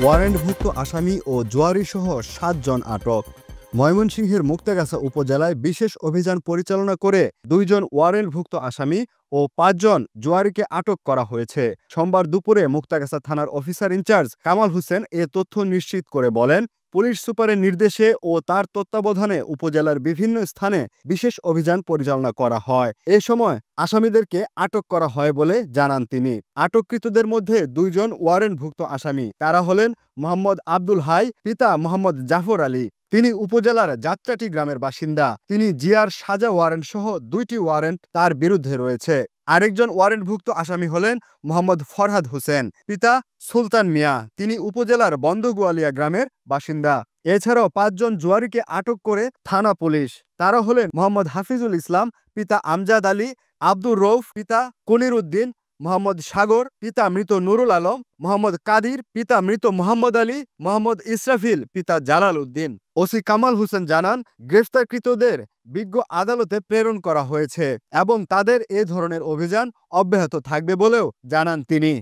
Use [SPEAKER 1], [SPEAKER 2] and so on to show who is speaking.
[SPEAKER 1] ওয়ারেন্টভুক্ত আসামি ও জুয়ারিসহ ৭ জন আটক। ময়মনসিংহের মুক্তাগাছা উপজেলায় বিশেষ অভিযান পরিচালনা করে ২ জন ওয়ারেন্টভুক্ত আসামি ও ৫ জন জুয়ারিকে আটক করা হয়েছে। সোমবার দুপুরে মুক্তাগাছা থানার অফিসার ইনচার্জ কামাল হোসেন এ তথ্য নিশ্চিত করে বলেন, পুলিশ সুপারের নির্দেশে ও তার তত্ত্বাবধানে উপজেলার বিভিন্ন স্থানে বিশেষ অভিযান পরিচালনা করা হয়। এ সময় আসামিদেরকে আটক করা হয় বলে জানান তিনি। আটককৃতদের মধ্যে ২ জন ওয়ারেন্টভুক্ত আসামি। তারা হলেন মোহাম্মদ আব্দুল হাই, পিতা মোহাম্মদ জাফর আলী। তিনি উপজেলার যাত্রাটি গ্রামের বাসিন্দা। তিনি জিয়ার সাজা ওয়ারেন্ট সহ ২টি ওয়ারেন্ট তার বিরুদ্ধে রয়েছে। আরেকজন ওয়ারেন্টভুক্ত আসামি হলেন মোহাম্মদ ফরহাদ হোসেন, পিতা সুলতান মিয়া। তিনি উপজেলার বন্দগোয়ালিয়া গ্রামের বাসিন্দা। এছাড়াও ৫ জন জুয়ারিকে আটক করে থানা পুলিশ। তারা হলেন মোহাম্মদ হাফিজুল ইসলাম, পিতা আমজাদ আলী, আব্দুর রৌফ, পিতা কলির উদ্দিন, মোহাম্মদ সাগর, পিতা মৃত নুরুল আলম, মোহাম্মদ কাদির, পিতা মৃত মোহাম্মদ আলী, মোহাম্মদ ইসরাফিল, পিতা জালাল উদ্দিন। ওসি কামাল হোসেন জানান, গ্রেফতারকৃতদের বিজ্ঞ আদালতে প্রেরণ করা হয়েছে এবং তাদের এ ধরনের অভিযান অব্যাহত থাকবে বলেও জানান তিনি।